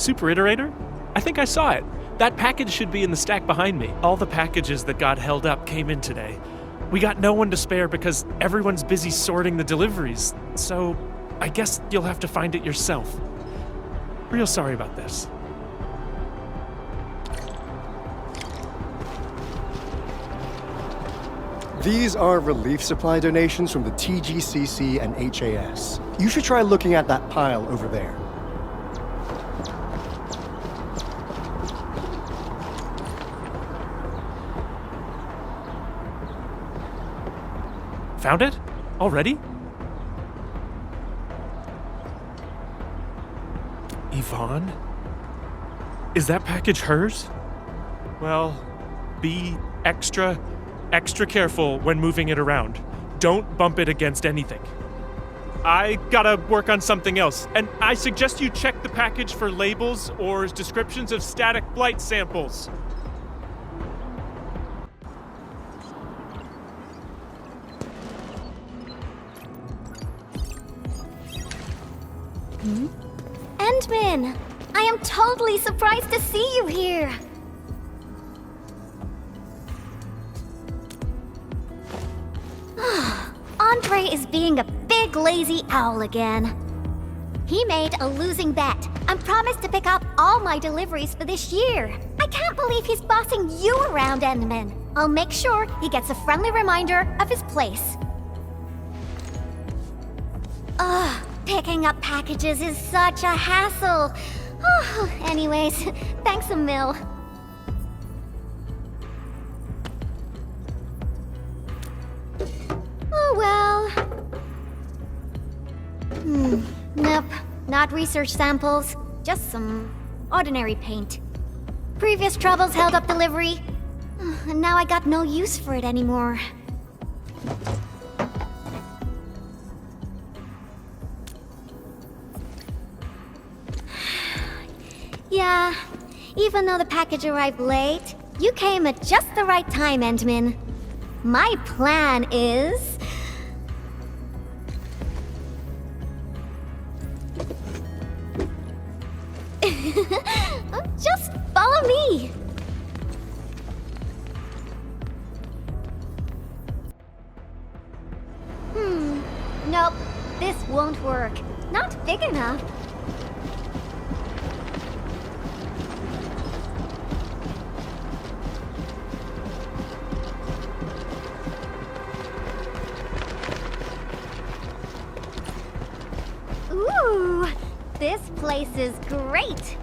Super Iterator? I think I saw it. That package should be in the stack behind me. All the packages that got held up came in today. We got no one to spare because everyone's busy sorting the deliveries, so I guess you'll have to find it yourself. Real sorry about this. These are relief supply donations from the TGCC and HAS. You should try looking at that pile over there. Found it? Already? Yvonne? Is that package hers? Well, be extra careful when moving it around. Don't bump it against anything. I gotta work on something else, and I suggest you check the package for labels or descriptions of static blight samples. Endman! I am totally surprised to see you here! Andre is being a big lazy owl again. He made a losing bet and promised to pick up all my deliveries for this year. I can't believe he's bossing you around, Endman. I'll make sure he gets a friendly reminder of his place. Picking up packages is such a hassle. Anyways, thanks a mil. Oh well. Nope, not research samples. Just some ordinary paint. Previous troubles held up delivery, and now I got no use for it anymore. Yeah, even though the package arrived late, you came at just the right time, Endman. My plan is... just follow me. Nope, this won't work. Not big enough. Ooh, this place is great.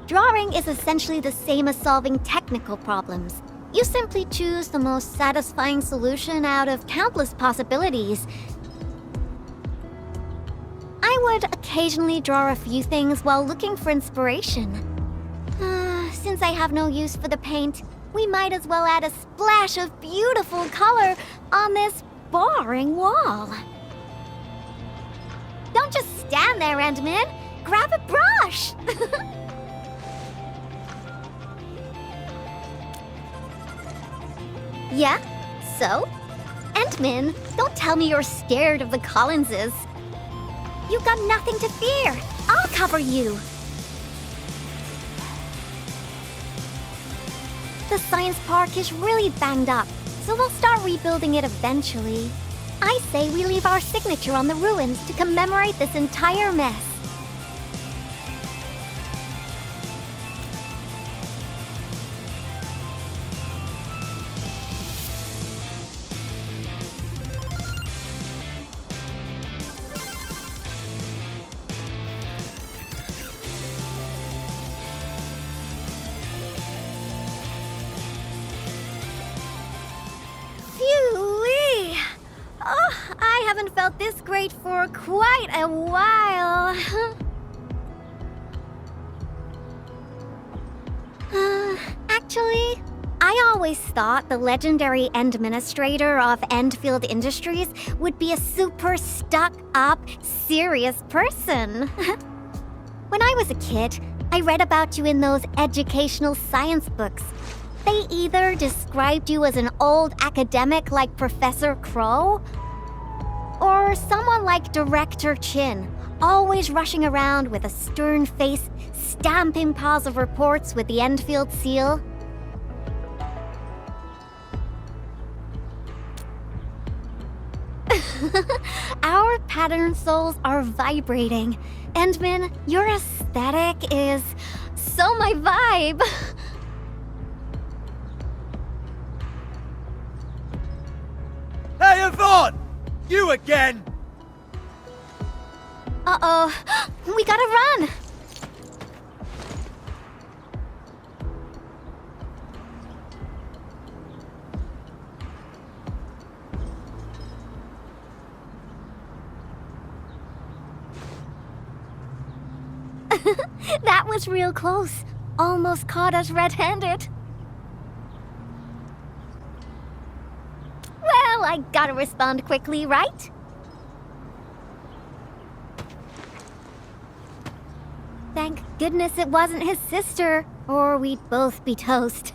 Drawing is essentially the same as solving technical problems. You simply choose the most satisfying solution out of countless possibilities. I would occasionally draw a few things while looking for inspiration. Since I have no use for the paint, we might as well add a splash of beautiful color on this boring wall. Don't just stand there, Endman. Grab a brush! Yeah? So? Endman, don't tell me you're scared of the Collinses. You've got nothing to fear. I'll cover you. The science park is really banged up, so we'll start rebuilding it eventually. I say we leave our signature on the ruins to commemorate this entire mess. I haven't felt this great for quite a while. Actually, I always thought the legendary administrator of Endfield Industries would be a super stuck-up, serious person. When I was a kid, I read about you in those educational science books. they either described you as an old academic like Professor Crow, or someone like Director Chin, always rushing around with a stern face, stamping piles of reports with the Endfield seal. Our pattern souls are vibrating. Endman, your aesthetic is so my vibe. Hey, Yvonne! You again! Uh-oh, we gotta run! That was real close. Almost caught us red-handed. Well, I gotta respond quickly, right? Thank goodness it wasn't his sister, or we'd both be toast.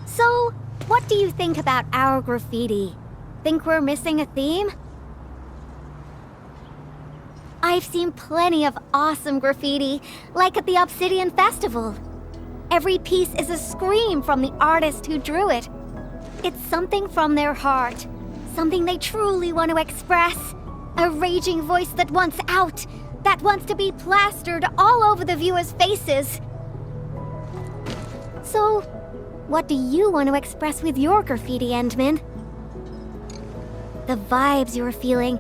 So, what do you think about our graffiti? Think we're missing a theme? I've seen plenty of awesome graffiti, like at the Obsidian Festival. Every piece is a scream from the artist who drew it. It's something from their heart, something they truly want to express. A raging voice that wants out, that wants to be plastered all over the viewers' faces. So, what do you want to express with your graffiti, Endman? The vibes you're feeling,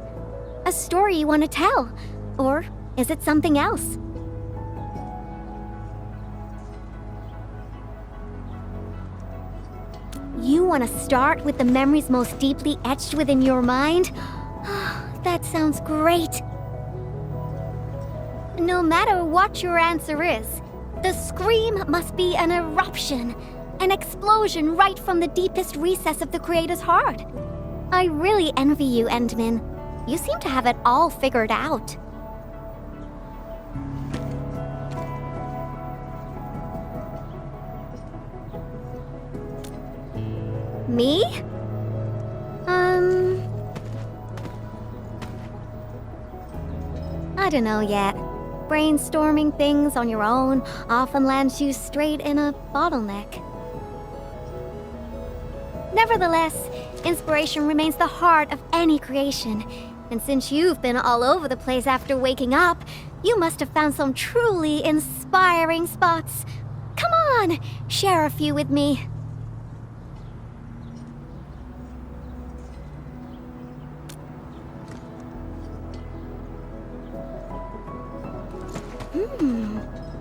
a story you want to tell, or is it something else? You want to start with the memories most deeply etched within your mind? That sounds great. No matter what your answer is, the scream must be an eruption, an explosion right from the deepest recess of the creator's heart. I really envy you, Endman. You seem to have it all figured out. Me? I don't know yet. Brainstorming things on your own often lands you straight in a bottleneck. Nevertheless, inspiration remains the heart of any creation. And since you've been all over the place after waking up, you must have found some truly inspiring spots. Come on, share a few with me.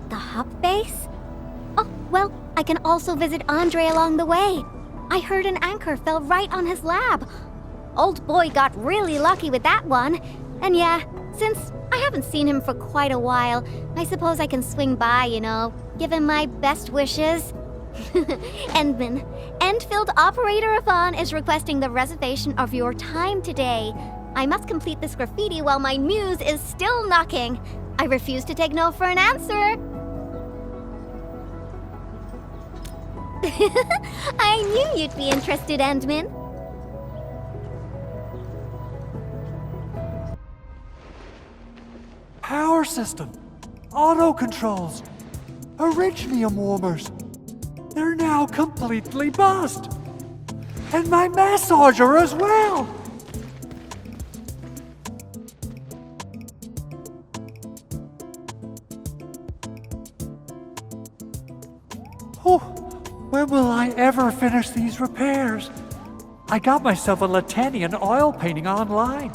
The hub base? Oh, well, I can also visit Andre along the way. I heard an anchor fell right on his lab. Old boy got really lucky with that one. And yeah, since I haven't seen him for quite a while, I suppose I can swing by, give him my best wishes. Endman, Endfield operator Yvonne is requesting the reservation of your time today. I must complete this graffiti while my muse is still knocking. I refuse to take no for an answer. I knew you'd be interested, Endman. Power system, auto controls, Originium warmers. They're now completely bust. And my massager as well. Oh, when will I ever finish these repairs? I got myself a Latanian oil painting online.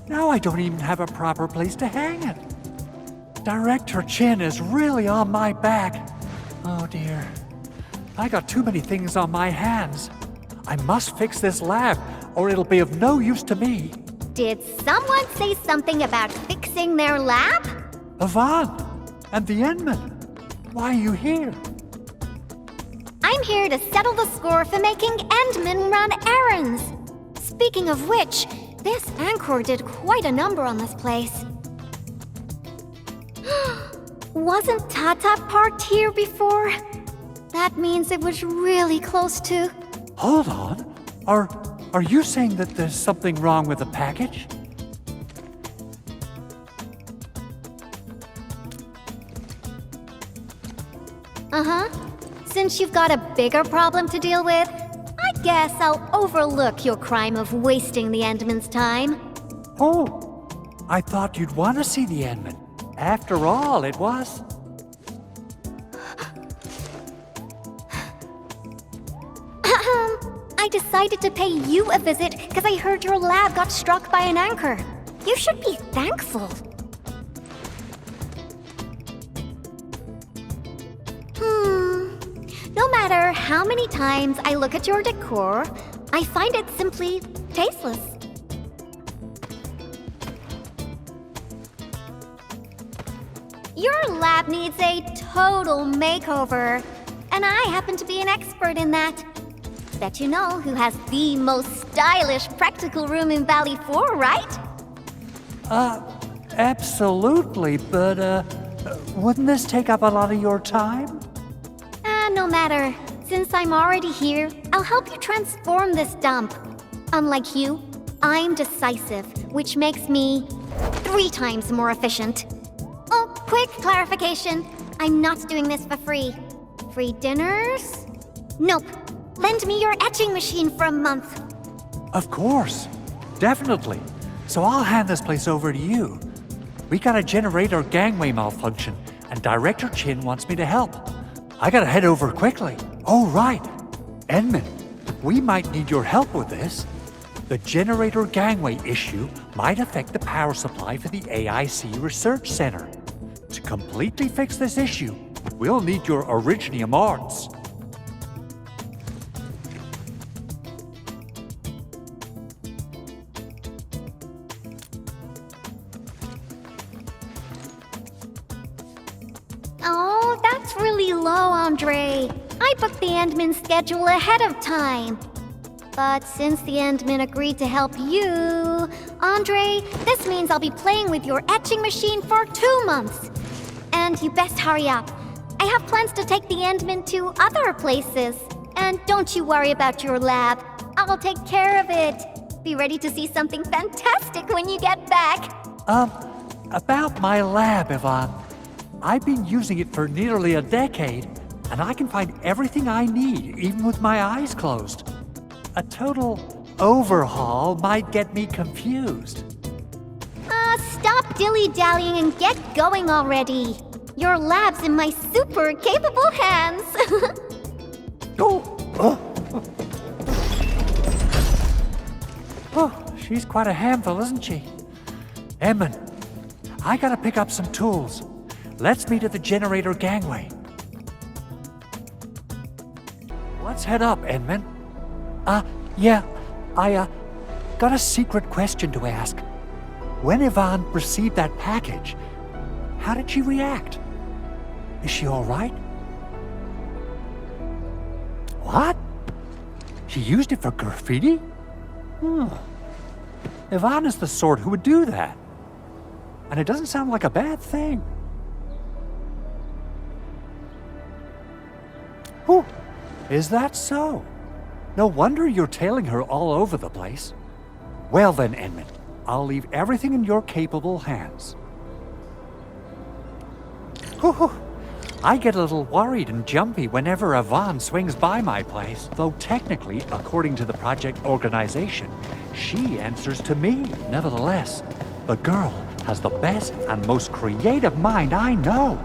Now I don't even have a proper place to hang it. Director Chin is really on my back. Oh dear. I got too many things on my hands. I must fix this lab, or it'll be of no use to me. Did someone say something about fixing their lab? Yvonne, and the Endman. Why are you here? I'm here to settle the score for making Endman run errands. Speaking of which, this anchor did quite a number on this place. Wasn't Tata parked here before? That means it was really close to... Hold on. Are you saying that there's something wrong with the package? Uh-huh. Since you've got a bigger problem to deal with, I guess I'll overlook your crime of wasting the Endman's time. Oh, I thought you'd want to see the Endman. After all, it was... I decided to pay you a visit because I heard your lab got struck by an anchor. You should be thankful. No matter how many times I look at your decor, I find it simply tasteless. Your lab needs a total makeover, and I happen to be an expert in that. Bet you know who has the most stylish practical room in Valley 4, right? Absolutely, but, wouldn't this take up a lot of your time? No matter. Since I'm already here, I'll help you transform this dump. Unlike you, I'm decisive, which makes me 3 times more efficient. Oh, quick clarification. I'm not doing this for free. Free dinners? Nope. Lend me your etching machine for a month. Of course. Definitely. So I'll hand this place over to you. We got a generator gangway malfunction, and Director Chin wants me to help. I gotta head over quickly. Oh, right. Endman, we might need your help with this. The generator gangway issue might affect the power supply for the AIC Research Center. To completely fix this issue, we'll need your Originium arts. Oh, that's really low, Andre. I booked the Endman schedule ahead of time. But since the Endman agreed to help you, Andre, this means I'll be playing with your etching machine for 2 months. And you best hurry up. I have plans to take the Endman to other places. And don't you worry about your lab. I'll take care of it. Be ready to see something fantastic when you get back. About my lab, Yvonne. I've been using it for nearly a decade, and I can find everything I need, even with my eyes closed. A total overhaul might get me confused. Stop dilly-dallying and get going already. Your lab's in my super capable hands. Oh, she's quite a handful, isn't she? Endman, I gotta pick up some tools. Let's meet at the generator gangway. Let's head up, Endman. Yeah, I got a secret question to ask. When Yvonne received that package, how did she react? Is she all right? What? She used it for graffiti? Yvonne is the sort who would do that. And it doesn't sound like a bad thing. Whew. Is that so? No wonder you're tailing her all over the place. Well then, Endman, I'll leave everything in your capable hands. Whew. I get a little worried and jumpy whenever Yvonne swings by my place, though technically, according to the project organization, she answers to me. Nevertheless, the girl has the best and most creative mind I know.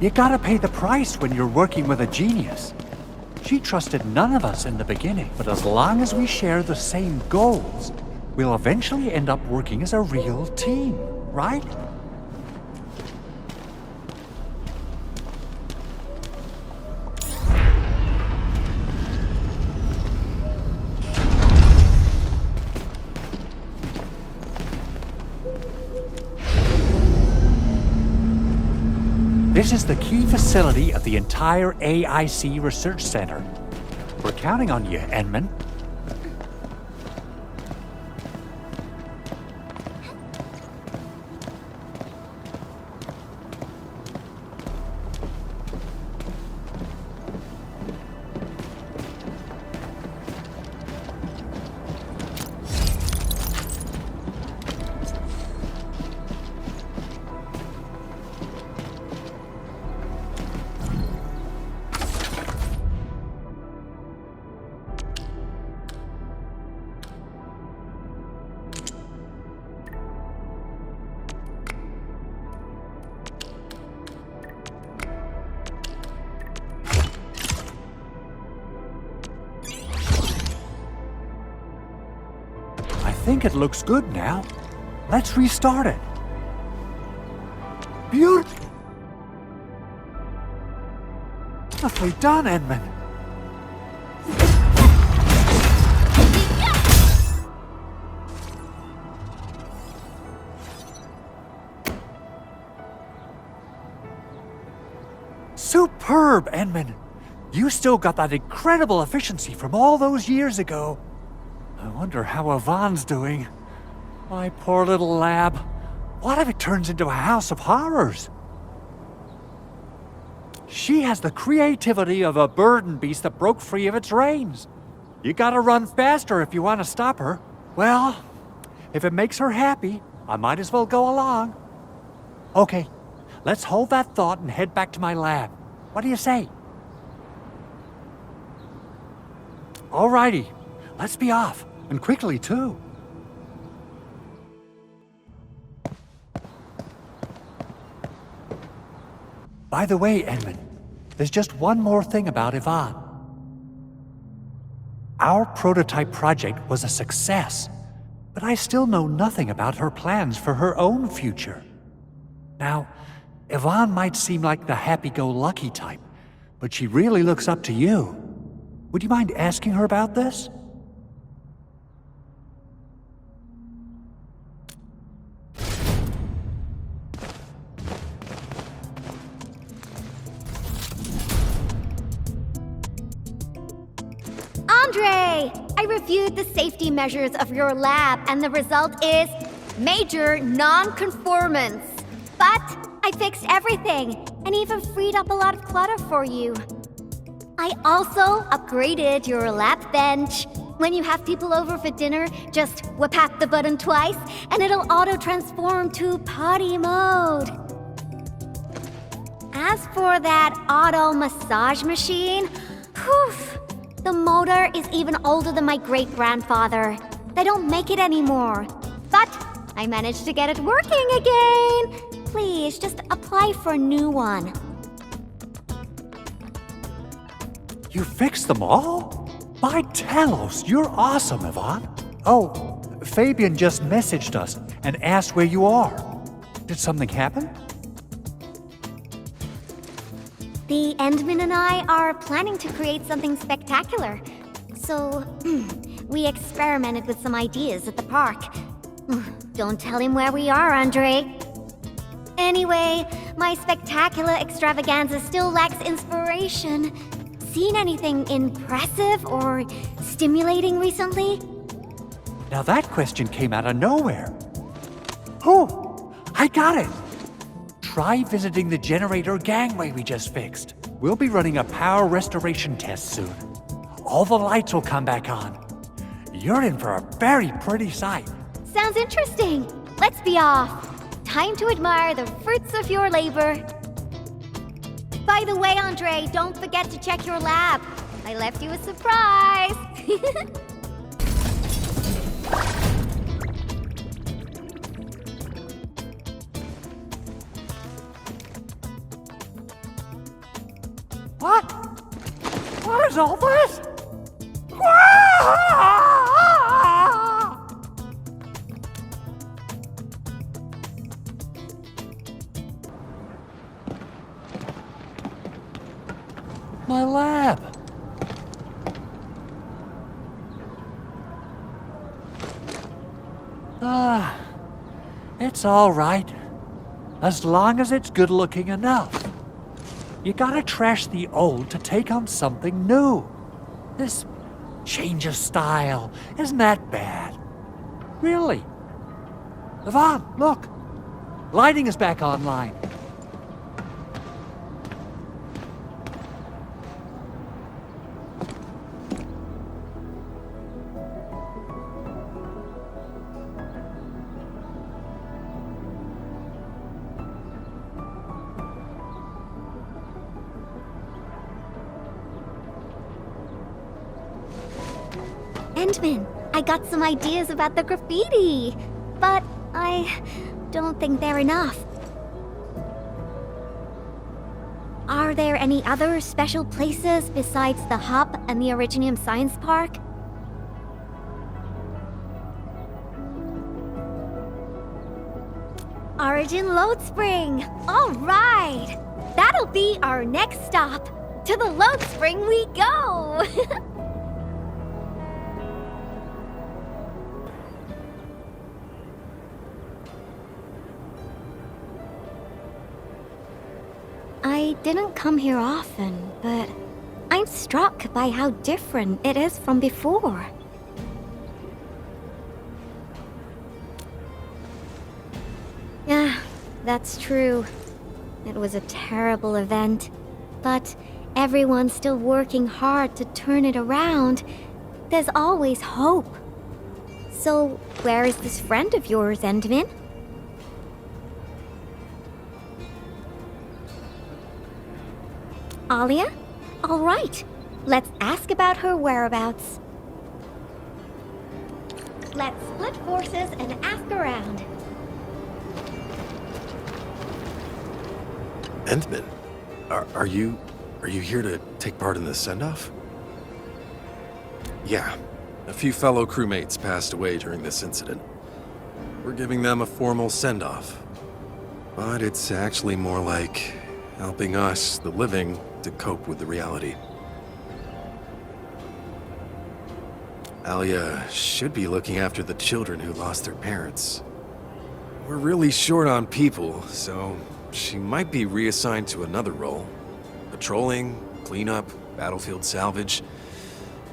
You gotta pay the price when you're working with a genius. She trusted none of us in the beginning, but as long as we share the same goals, we'll eventually end up working as a real team, right? This is the key facility of the entire AIC Research Center. We're counting on you, Endman. think it looks good now. Let's restart it. Beautiful. Beautifully done, Edmund. Superb, Edmund. You still got that incredible efficiency from all those years ago. I wonder how Yvonne's doing. My poor little lab. What if it turns into a house of horrors? She has the creativity of a burden beast that broke free of its reins. You gotta run faster if you want to stop her. Well, if it makes her happy, I might as well go along. Okay, let's hold that thought and head back to my lab. What do you say? Alrighty, let's be off, and quickly too. By the way, Edmund, there's just one more thing about Yvonne. Our prototype project was a success, but I still know nothing about her plans for her own future. Now, Yvonne might seem like the happy-go-lucky type, but she really looks up to you. Would you mind asking her about this? Andre! I reviewed the safety measures of your lab, and the result is major non-conformance. But I fixed everything, and even freed up a lot of clutter for you. I also upgraded your lab bench. When you have people over for dinner, just tap the button twice, and it'll auto-transform to potty mode. As for that auto massage machine, whew, the motor is even older than my great-grandfather. They don't make it anymore. But I managed to get it working again. Please, just apply for a new one. You fixed them all? By Talos, you're awesome, Yvonne. Oh, Fabian just messaged us and asked where you are. Did something happen? The Endman and I are planning to create something spectacular. So, we experimented with some ideas at the park. Don't tell him where we are, Andre. Anyway, my spectacular extravaganza still lacks inspiration. Seen anything impressive or stimulating recently? Now that question came out of nowhere. Oh, I got it. Try visiting the generator gangway we just fixed. We'll be running a power restoration test soon. All the lights will come back on. You're in for a very pretty sight. Sounds interesting. Let's be off. Time to admire the fruits of your labor. By the way, Andre, don't forget to check your lab. I left you a surprise. What? What is all this? My lab. It's all right. As long as it's good looking enough. You gotta trash the old to take on something new. This change of style isn't that bad. Really. Yvonne, look. Lighting is back online. Endman, I got some ideas about the graffiti, but I don't think they're enough. Are there any other special places besides the Hub and the Originium Science Park? Origin Load Spring! All right! That'll be our next stop. To the Load Spring we go! I didn't come here often, but I'm struck by how different it is from before. Yeah, that's true. It was a terrible event, but everyone's still working hard to turn it around. There's always hope. So, where is this friend of yours, Endman? Alia? All right. Let's ask about her whereabouts. Let's split forces and ask around. Endman, are you here to take part in the send-off? Yeah, a few fellow crewmates passed away during this incident. We're giving them a formal send-off. But it's actually more like helping us, the living, to cope with the reality. Alia should be looking after the children who lost their parents. We're really short on people, so she might be reassigned to another role. Patrolling, cleanup, battlefield salvage.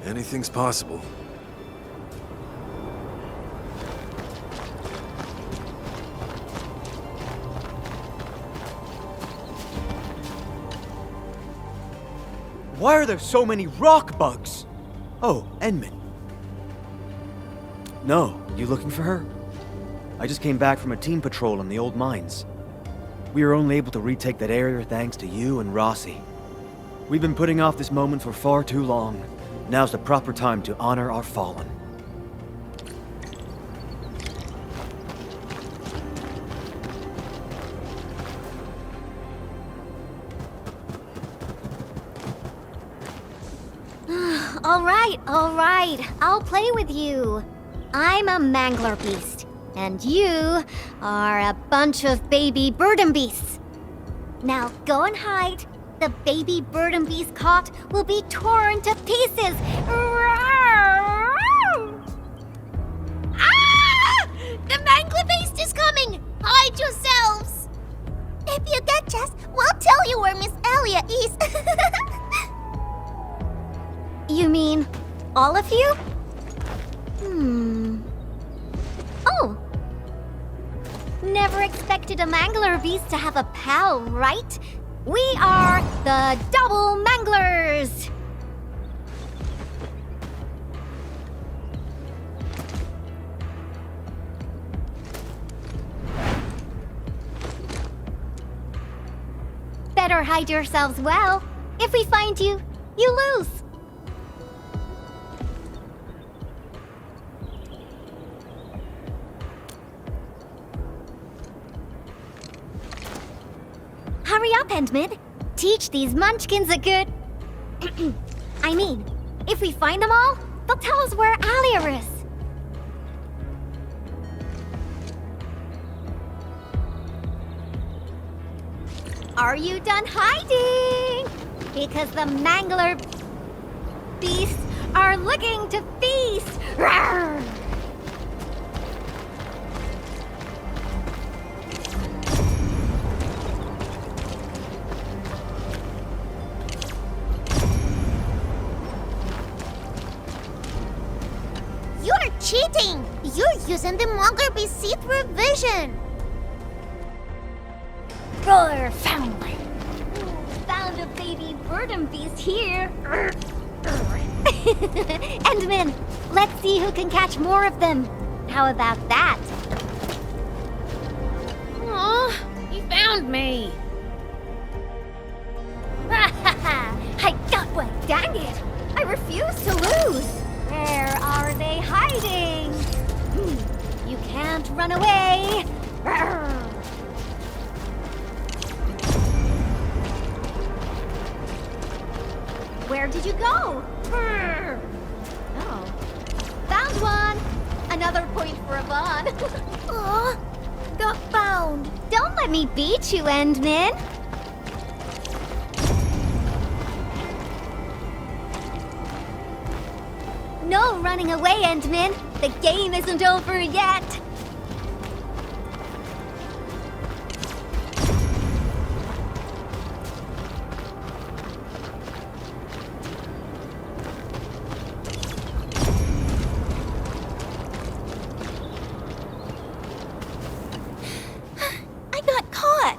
Anything's possible. Why are there so many rock bugs? Oh, Endman. No, you looking for her? I just came back from a team patrol in the old mines. We were only able to retake that area thanks to you and Rossi. We've been putting off this moment for far too long. Now's the proper time to honor our fallen. All right. I'll play with you. I'm a mangler beast, and you are a bunch of baby burden beasts. Now go and hide. The baby burden beast caught will be torn to pieces. Ah! The mangler beast is coming! Hide yourselves! If you catch us, we'll tell you where Miss Alia is. You mean all of you? Oh. Never expected a mangler beast to have a pal, right? We are the Double Manglers! Better hide yourselves well. If we find you, you lose. Hurry up, Endman. Teach these munchkins a good... I mean, if we find them all, they'll tell us where Alia is. Are you done hiding? Because the mangler beasts are looking to feast. Rawr! You're cheating! You're using the mangler beast see-through vision! Roar, family! Found a baby burden beast here! Endman, let's see who can catch more of them! How about that? Aw, you found me! I got one, dang it! I refuse to lose! Where are they hiding? You can't run away! Where did you go? Oh. Found one! Another point for Yvonne. Aw, got found. Don't let me beat you, Endman. No running away, Endman. The game isn't over yet. I got caught.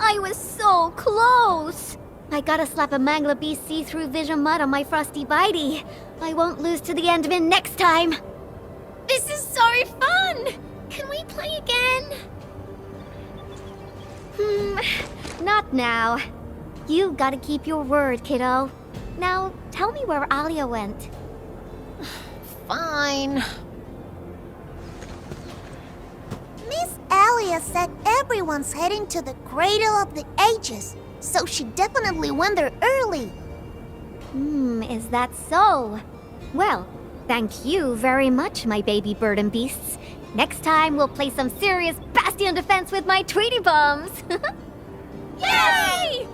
I was so close. I gotta slap a Mangler Beast see-through vision mud on my Frosty Bitey. I won't lose to the Endman next time. This is so fun! Can we play again? Not now. You gotta keep your word, kiddo. Now, tell me where Alia went. Fine. Miss Alia said everyone's heading to the Cradle of the Ages, so she definitely went there early. Is that so? Well, thank you very much, my baby bird and beasts. Next time, we'll play some serious Bastion defense with my Tweety Bombs. Yay!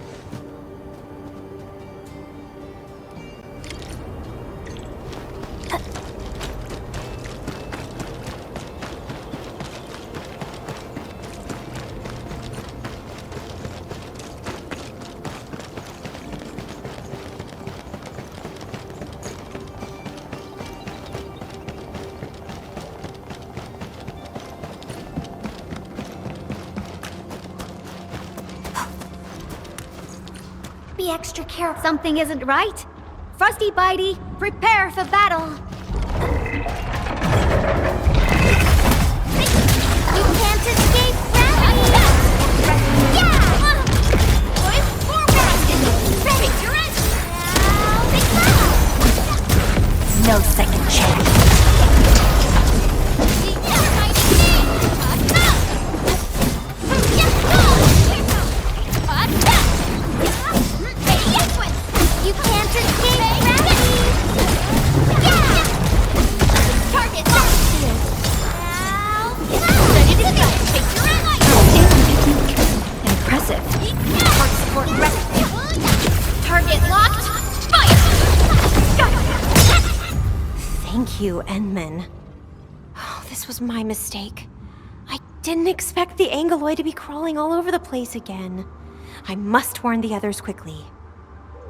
Be extra careful. Something isn't right. Frosty Bitey, prepare for battle. You can't escape gravity. Yeah! Going forward. Ready, you're in. No second chance. You can't escape gravity! Yeah! Target Endfield! Ready to go! Take your ally! Impressive. Support, support, rescue. Target locked. Fire! Thank you, Endman. Oh, this was my mistake. I didn't expect the Angoloid to be crawling all over the place again. I must warn the others quickly.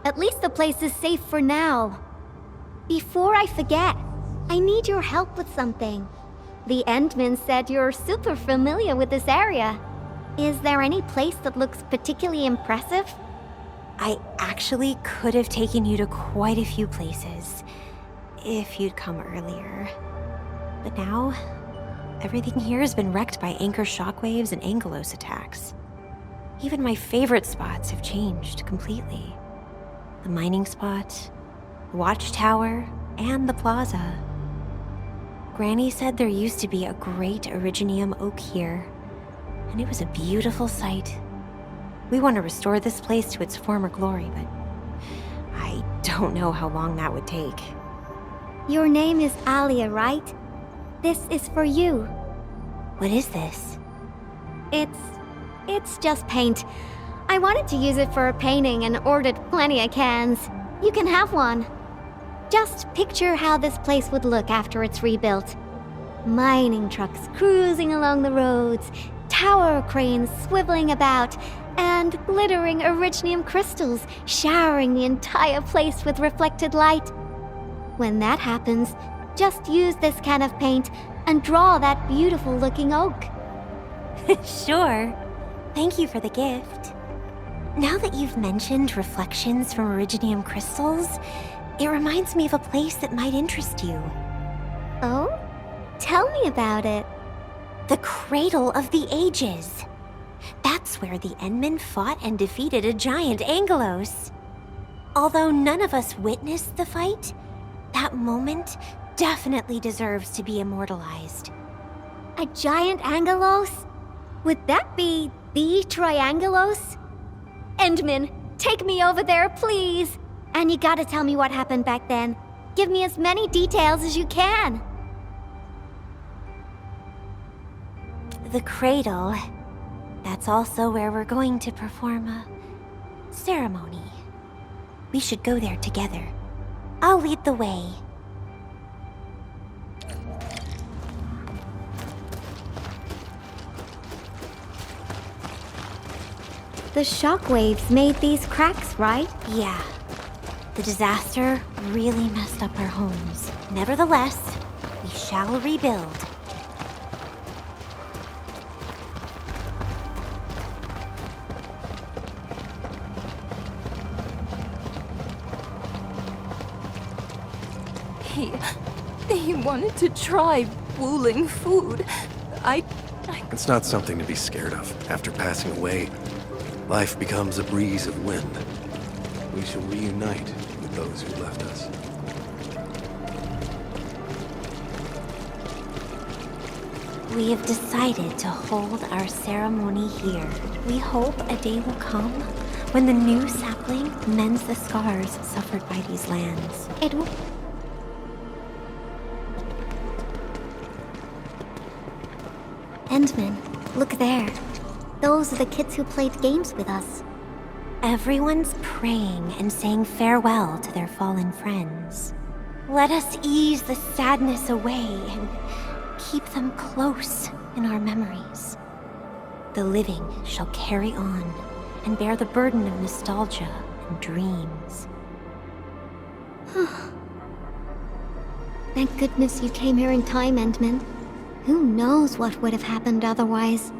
At least the place is safe for now. Before I forget, I need your help with something. The Endman said you're super familiar with this area. Is there any place that looks particularly impressive? I actually could have taken you to quite a few places, if you'd come earlier. But now, everything here has been wrecked by anchor shockwaves and Angelos attacks. Even my favorite spots have changed completely. The mining spot, the watchtower, and the plaza. Granny said there used to be a great Originium oak here, and it was a beautiful sight. We want to restore this place to its former glory, but I don't know how long that would take. Your name is Alia, right? This is for you. What is this? It's just paint. I wanted to use it for a painting and ordered plenty of cans. You can have one. Just picture how this place would look after it's rebuilt. Mining trucks cruising along the roads, tower cranes swiveling about, and glittering Originium crystals showering the entire place with reflected light. When that happens, just use this can of paint and draw that beautiful looking oak. Sure. Thank you for the gift. Now that you've mentioned reflections from Originium crystals, it reminds me of a place that might interest you. Oh? Tell me about it. The Cradle of the Ages. That's where the Endmen fought and defeated a giant Angelos. Although none of us witnessed the fight, that moment definitely deserves to be immortalized. A giant Angelos? Would that be the Triangelos? Endman, take me over there, please. And you gotta tell me what happened back then. give me as many details as you can. The cradle. That's also where we're going to perform a ceremony. We should go there together. I'll lead the way. The shockwaves made these cracks, right? Yeah. The disaster really messed up our homes. Nevertheless, we shall rebuild. He wanted to try boiling food. It's not something to be scared of. After passing away, life becomes a breeze of wind. We shall reunite with those who left us. We have decided to hold our ceremony here. We hope a day will come when the new sapling mends the scars suffered by these lands. It will... Endman, look there. Those are the kids who played games with us. Everyone's praying and saying farewell to their fallen friends. Let us ease the sadness away and keep them close in our memories. The living shall carry on and bear the burden of nostalgia and dreams. Thank goodness you came here in time, Endman. Who knows what would have happened otherwise?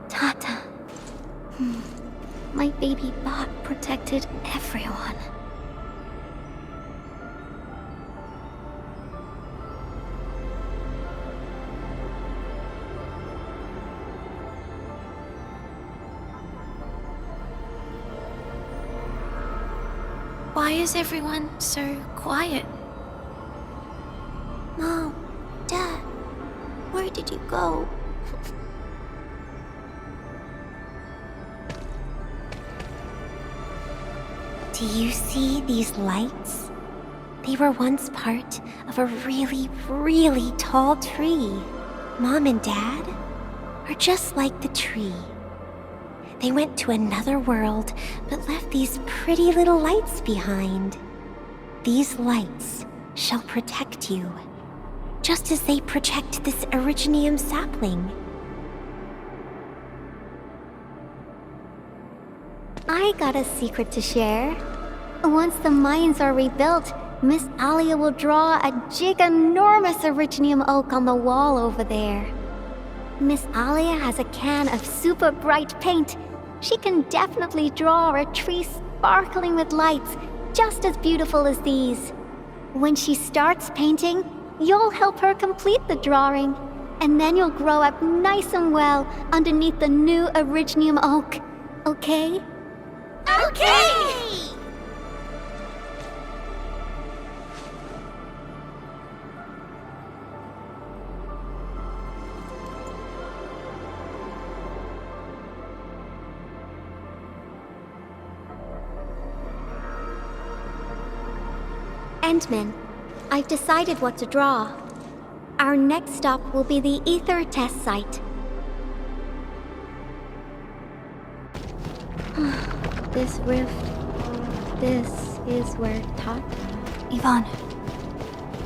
Tata. My baby bot protected everyone. Why is everyone so quiet? Mom, Dad, where did you go? Do you see these lights? They were once part of a really, really tall tree. Mom and Dad are just like the tree. They went to another world, but left these pretty little lights behind. These lights shall protect you, just as they protect this Originium sapling. I got a secret to share. Once the mines are rebuilt, Miss Alia will draw a giganormous Originium oak on the wall over there. Miss Alia has a can of super bright paint. She can definitely draw a tree sparkling with lights, just as beautiful as these. When she starts painting, you'll help her complete the drawing, and then you'll grow up nice and well underneath the new Originium oak. Okay? Okay! Endman, I've decided what to draw. Our next stop will be the Ether test site. This rift, this is where Tot... Yvonne,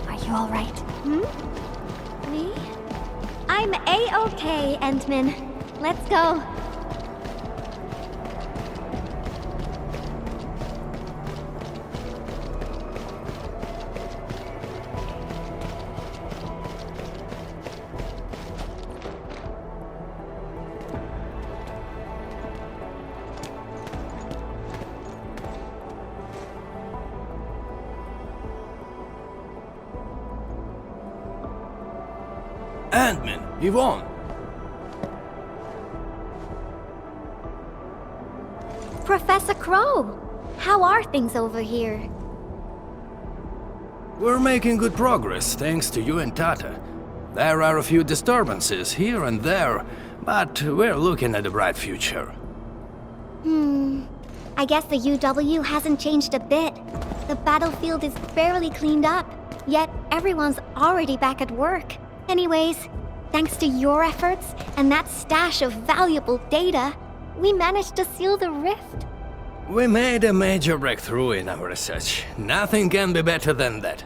are you all right? Me? I'm A-okay, Endman. Let's go. Endman, Yvonne. Professor Crow, how are things over here? We're making good progress, thanks to you and Tata. There are a few disturbances here and there, But we're looking at a bright future. I guess the UW hasn't changed a bit. The battlefield is barely cleaned up, yet everyone's already back at work. Anyways, thanks to your efforts and that stash of valuable data, we managed to seal the rift. We made a major breakthrough in our research. Nothing can be better than that.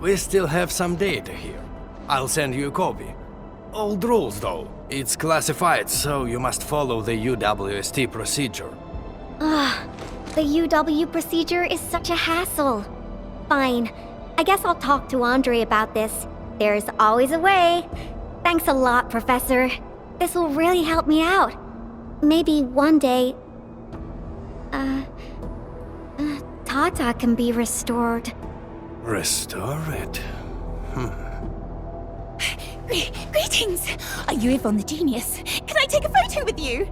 We still have some data here. I'll send you a copy. Old rules, though. It's classified, so you must follow the UWST procedure. The UW procedure is such a hassle. Fine. I guess I'll talk to Andre about this. There's always a way. Thanks a lot, Professor. This will really help me out. Maybe one day... Tata can be restored. Restore it? Greetings! Are you Yvonne the Genius? Can I take a photo with you?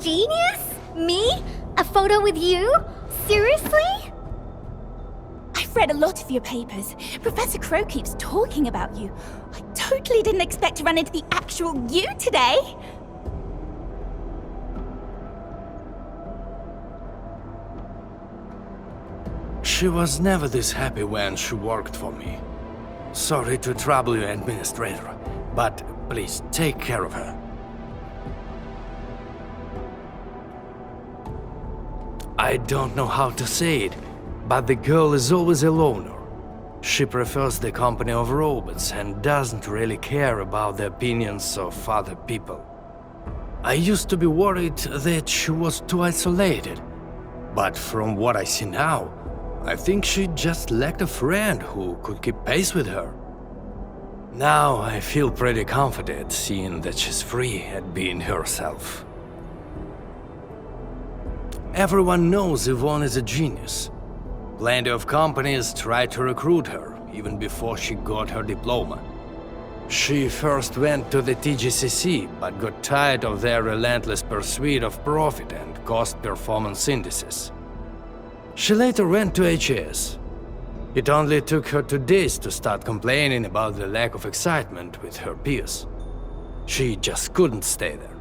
Genius? Me? A photo with you? Seriously? I've read a lot of your papers. Professor Crow keeps talking about you. I totally didn't expect to run into the actual you today. She was never this happy when she worked for me. Sorry to trouble you, Administrator, but please take care of her. I don't know how to say it, but the girl is always a loner. She prefers the company of robots and doesn't really care about the opinions of other people. I used to be worried that she was too isolated, but from what I see now, I think she just lacked a friend who could keep pace with her. Now I feel pretty confident seeing that she's free at being herself. Everyone knows Yvonne is a genius. Plenty of companies tried to recruit her, even before she got her diploma. She first went to the TGCC, but got tired of their relentless pursuit of profit and cost performance indices. She later went to HAS. It only took her 2 days to start complaining about the lack of excitement with her peers. She just couldn't stay there.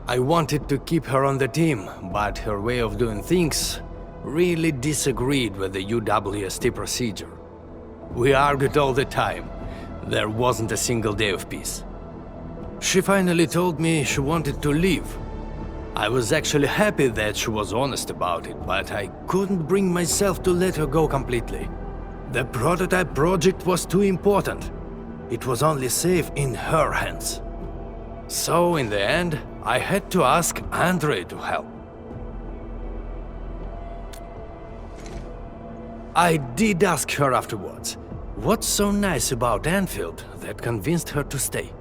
I wanted to keep her on the team, but her way of doing things really disagreed with the UWST procedure. We argued all the time. There wasn't a single day of peace. She finally told me she wanted to leave. I was actually happy that she was honest about it, but I couldn't bring myself to let her go completely. The prototype project was too important. It was only safe in her hands. So in the end, I had to ask Andre to help. I did ask her afterwards, what's so nice about Endfield that convinced her to stay?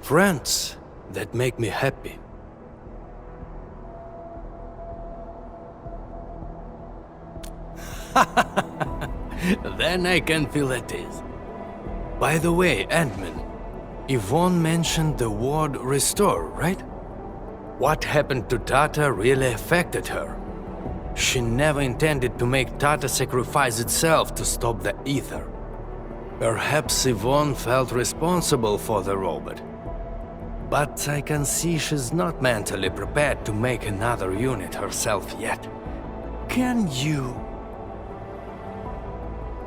Friends that make me happy. Then I can feel at ease. By the way, Ant-Man, Yvonne mentioned the word restore, right? What happened to Tata really affected her. She never intended to make Tata sacrifice itself to stop the ether. Perhaps Yvonne felt responsible for the robot. But I can see she's not mentally prepared to make another unit herself yet. Can you?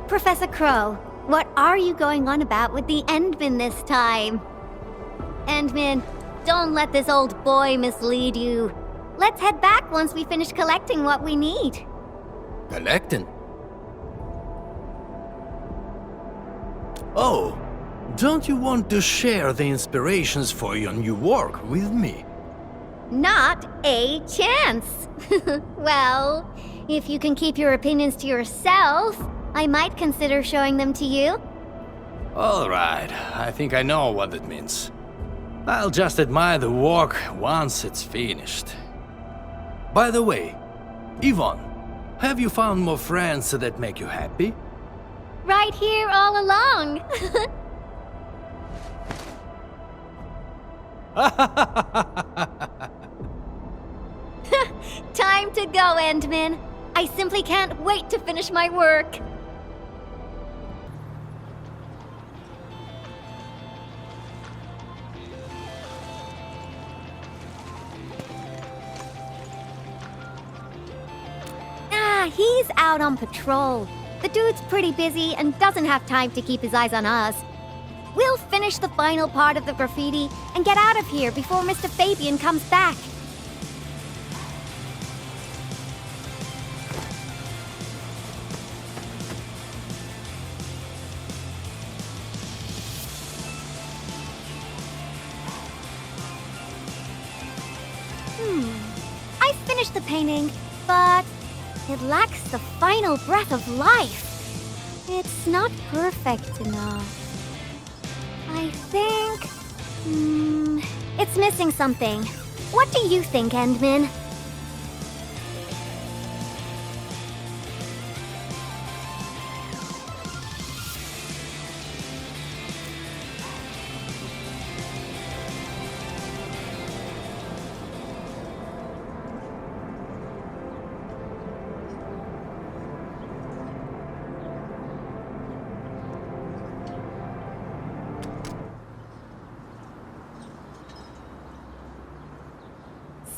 Professor Crow, what are you going on about with the Endman this time? Endman, don't let this old boy mislead you. Let's head back once we finish collecting what we need. Collecting? Oh, don't you want to share the inspirations for your new work with me? Not a chance. Well, if you can keep your opinions to yourself, I might consider showing them to you. All right, I think I know what it means. I'll just admire the work once it's finished. By the way, Yvonne, have you found more friends that make you happy? Right here all along. Time to go, Endman. I simply can't wait to finish my work. He's out on patrol. The dude's pretty busy and doesn't have time to keep his eyes on us. We'll finish the final part of the graffiti and get out of here before Mr. Fabian comes back. I finished the painting, but it lacks the final breath of life. It's not perfect enough. I think... it's missing something. What do you think, Endman?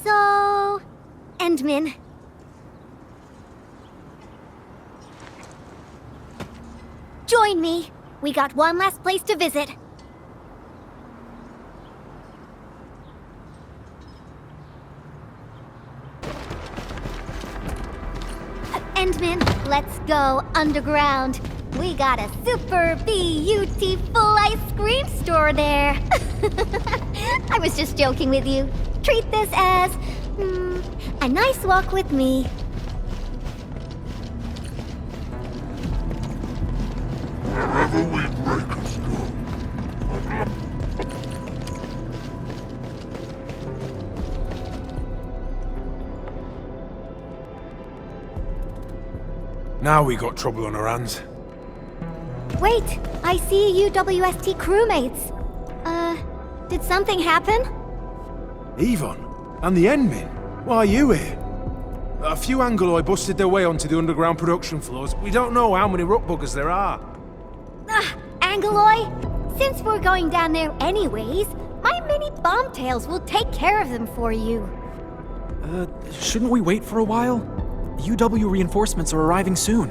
So... Endman. Join me. We got one last place to visit. Endman, let's go underground. We got a super beautiful ice cream store there. I was just joking with you. Treat this as, a nice walk with me. Wherever we breakers go. Now we got trouble on our hands. Wait, I see UWST crewmates. Did something happen? Yvonne? And the Endmen? Why are you here? A few Angoloi busted their way onto the underground production floors. We don't know how many ruck buggers there are. Angoloi? Since we're going down there anyways, my mini bombtails will take care of them for you. Shouldn't we wait for a while? UW reinforcements are arriving soon.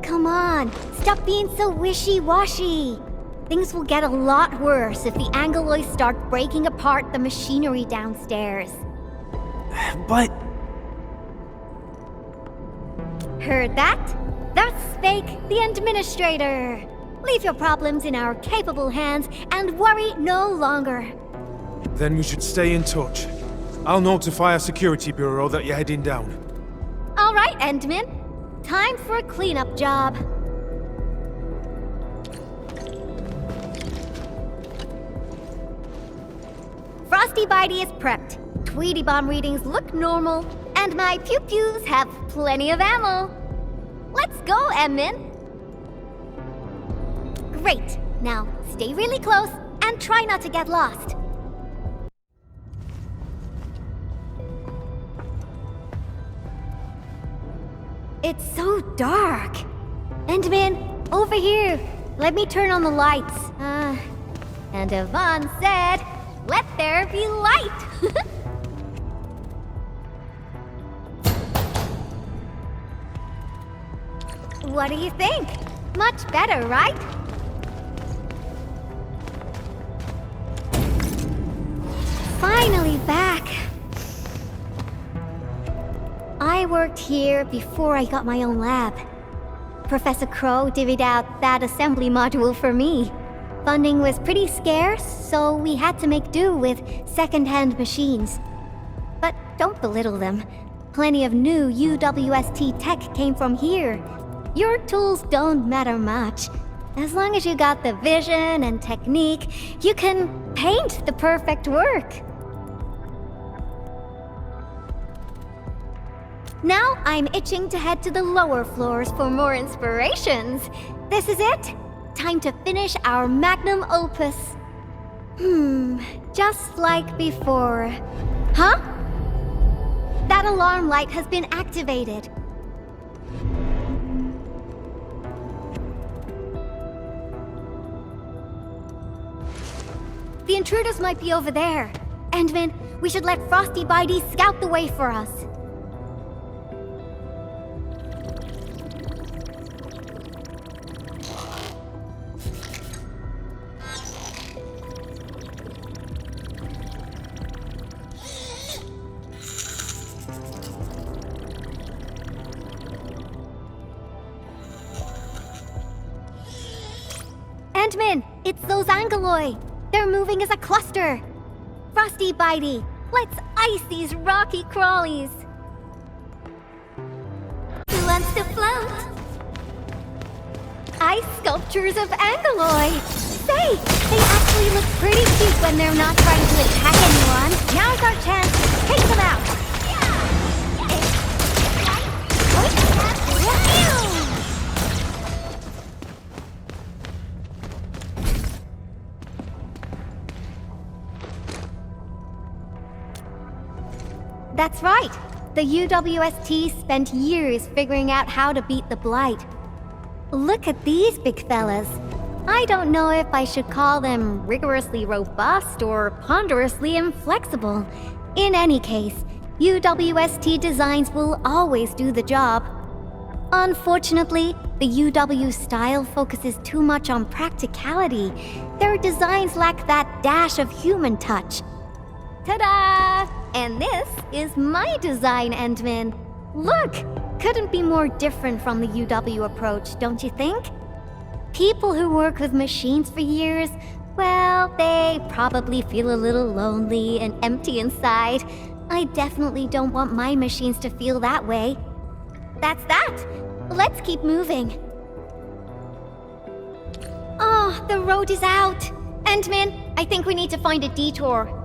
Come on, stop being so wishy-washy. Things will get a lot worse if the Angolois start breaking apart the machinery downstairs. But... Heard that? That's Fake, the Administrator. Leave your problems in our capable hands and worry no longer. Then we should stay in touch. I'll notify our security bureau that you're heading down. All right, Endman. Time for a cleanup job. Frosty Bitey is prepped. Tweety Bomb readings look normal, and my pew-pews have plenty of ammo. Let's go, Endman. Great. Now, stay really close and try not to get lost. It's so dark. Endman, over here. Let me turn on the lights. And Yvonne said, let there be light. What do you think? Much better, right? Finally back. I worked here before I got my own lab. Professor Crow divvied out that assembly module for me. Funding was pretty scarce, so we had to make do with second-hand machines. But don't belittle them. Plenty of new UWST tech came from here. Your tools don't matter much. As long as you got the vision and technique, you can paint the perfect work. Now I'm itching to head to the lower floors for more inspirations. This is it. Time to finish our magnum opus. Just like before. Huh? That alarm light has been activated. The intruders might be over there. Endman, we should let Frosty Bitey scout the way for us. Endman, it's those Angeloi. They're moving as a cluster. Frosty Bitey, let's ice these rocky crawlies. Who wants to float? Ice sculptures of Angeloi. Say, they actually look pretty cute when they're not trying to attack anyone. Now's our chance to take them out. That's right. The UWST spent years figuring out how to beat the Blight. Look at these big fellas. I don't know if I should call them rigorously robust or ponderously inflexible. In any case, UWST designs will always do the job. Unfortunately, the UW style focuses too much on practicality. Their designs lack that dash of human touch. Ta-da! And this is my design, Endman. Look! Couldn't be more different from the UW approach, don't you think? People who work with machines for years, well, they probably feel a little lonely and empty inside. I definitely don't want my machines to feel that way. That's that! Let's keep moving. Oh, the road is out! Endman, I think we need to find a detour.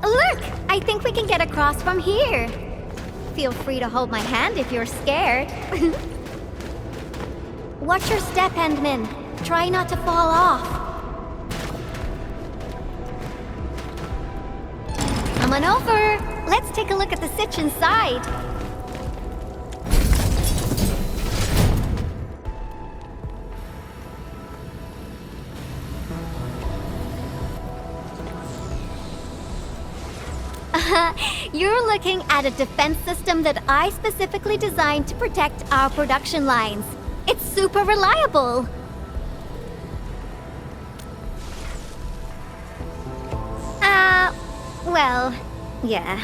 Look! I think we can get across from here. Feel free to hold my hand if you're scared. Watch your step, Endman. Try not to fall off. Come on over. Let's take a look at the sitch inside. You're looking at a defense system that I specifically designed to protect our production lines. It's super reliable. Well, yeah.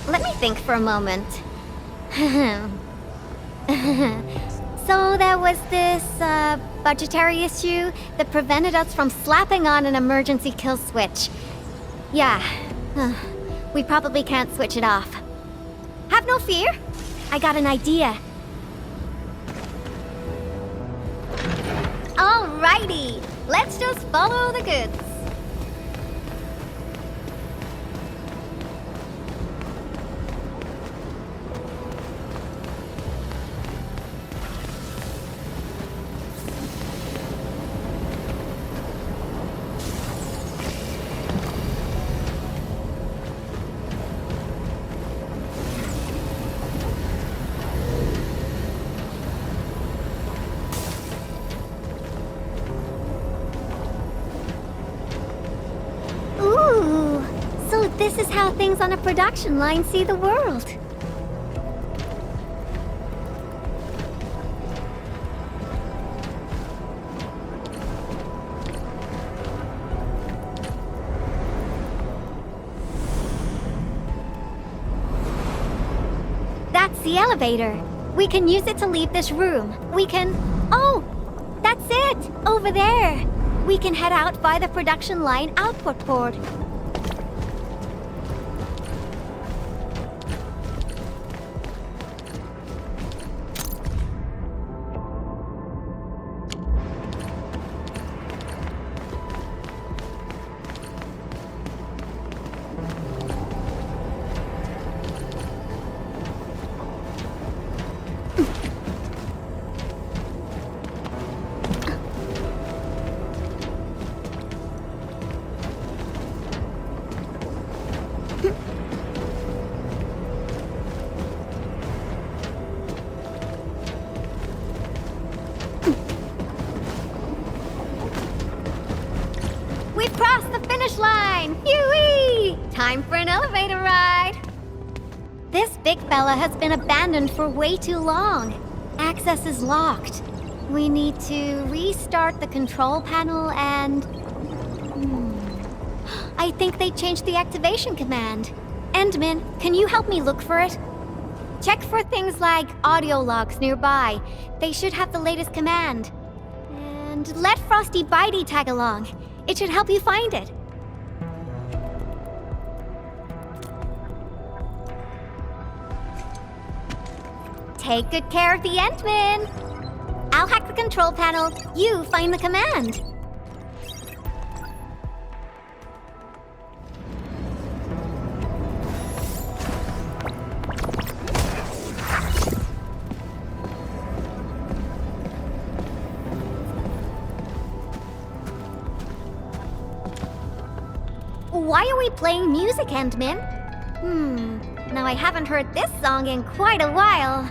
Let me think for a moment. So there was this, budgetary issue that prevented us from slapping on an emergency kill switch. Yeah. We probably can't switch it off. Have no fear. I got an idea. Alrighty. Let's just follow the goods. This is how things on a production line see the world. That's the elevator. We can use it to leave this room. We can... Oh! That's it! Over there! We can head out by the production line output port. Time for an elevator ride. This big fella has been abandoned for way too long. Access is locked. We need to restart the control panel and... I think they changed the activation command. Endman, can you help me look for it? Check for things like audio logs nearby. They should have the latest command. And let Frosty Bitey tag along. It should help you find it. Take good care of the Endman. I'll hack the control panel. You find the command. Why are we playing music, Endman? Now I haven't heard this song in quite a while.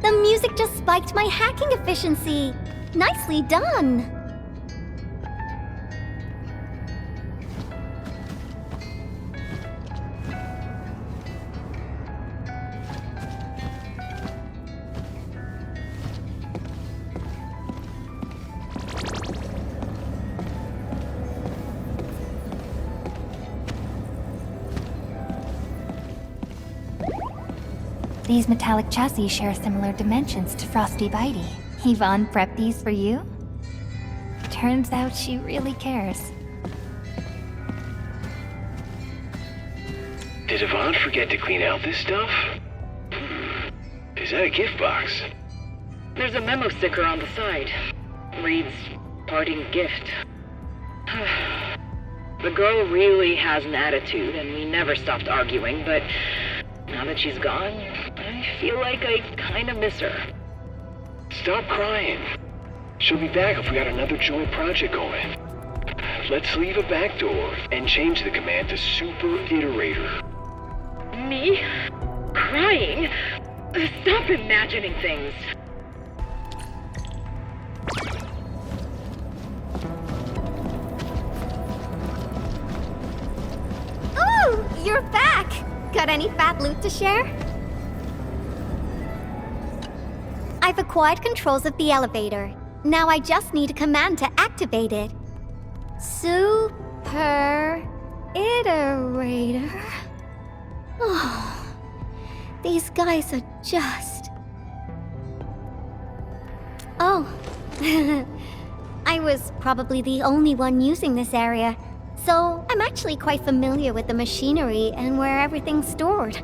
The music just spiked my hacking efficiency. Nicely done. These metallic chassis share similar dimensions to Frosty Bitey. Yvonne prepped these for you? Turns out she really cares. Did Yvonne forget to clean out this stuff? Is that a gift box? There's a memo sticker on the side. Reads, parting gift. The girl really has an attitude, and we never stopped arguing, but now that she's gone, I feel like I kinda miss her. Stop crying. She'll be back if we got another joint project going. Let's leave a back door and change the command to Super Iterator. Me? Crying? Stop imagining things. Ooh, you're back! Got any fat loot to share? I've acquired controls of the elevator. Now I just need a command to activate it. Super Iterator. Oh, these guys are just... Oh, I was probably the only one using this area, so I'm actually quite familiar with the machinery and where everything's stored.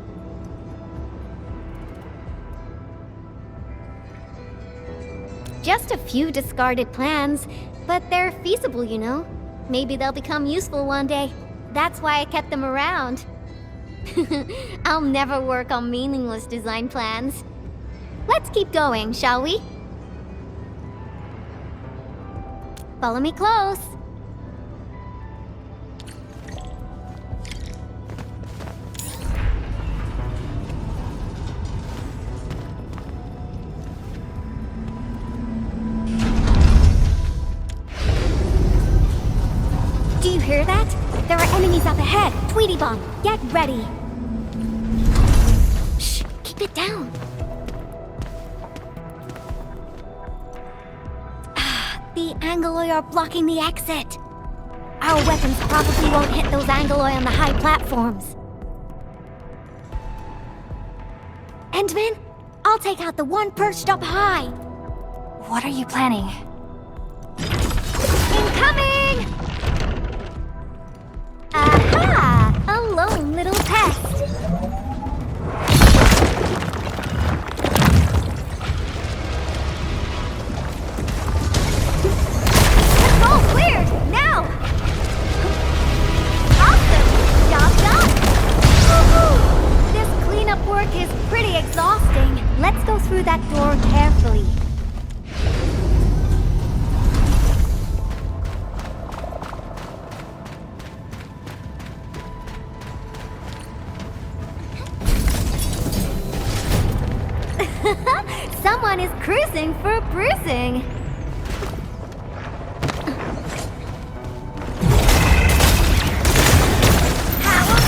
Just a few discarded plans, but they're feasible, you know. Maybe they'll become useful one day. That's why I kept them around. I'll never work on meaningless design plans. Let's keep going, shall we? Follow me close. Do you hear that? There are enemies up ahead. Tweety Bomb, get ready. Shh, keep it down. The Angoloi are blocking the exit. Our weapons probably won't hit those Angoloi on the high platforms. Endman, I'll take out the one perched up high. What are you planning? Incoming! Aha! A lone little pest. Control cleared! Now! Awesome! Job done! Woohoo! This cleanup work is pretty exhausting. Let's go through that door carefully. Someone is cruising for a bruising. Power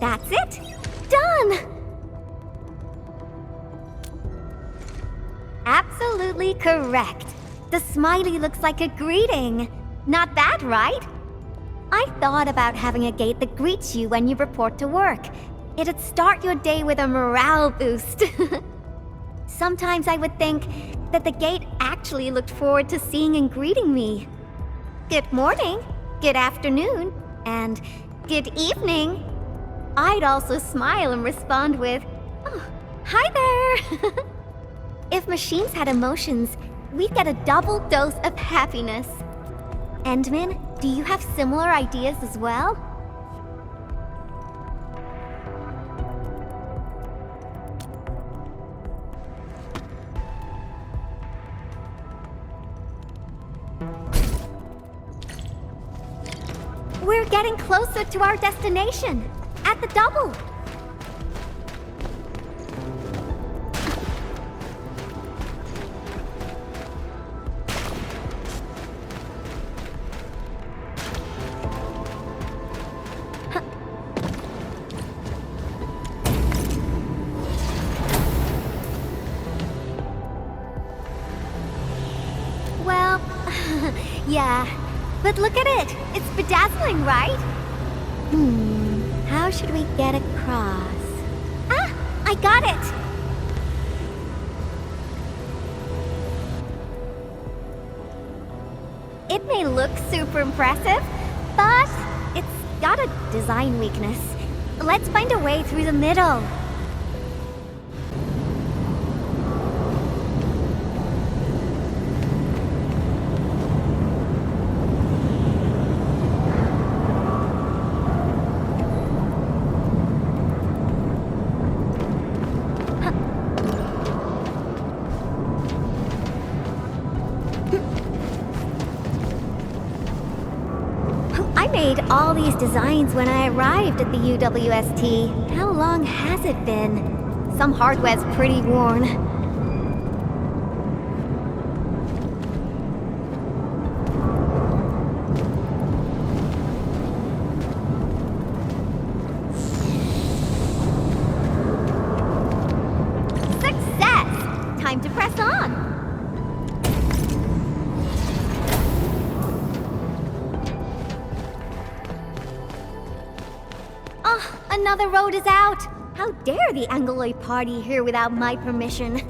That's it! Done! Absolutely correct. The smiley looks like a greeting. Not bad, right? I thought about having a gate that greets you when you report to work. It'd start your day with a morale boost. Sometimes I would think that the gate actually looked forward to seeing and greeting me. Good morning, good afternoon, and good evening. I'd also smile and respond with, "Oh, hi there." If machines had emotions, we'd get a double dose of happiness. Endman, do you have similar ideas as well? We're getting closer to our destination. At the double. Well, yeah. But look at it! It's bedazzling, right? How should we get across? Ah! I got it! It may look super impressive, but it's got a design weakness. Let's find a way through the middle. I made all these designs when I arrived at the UWST. How long has it been? Some hardware's pretty worn. Success! Time to press on! Another road is out! How dare the Angloid party here without my permission?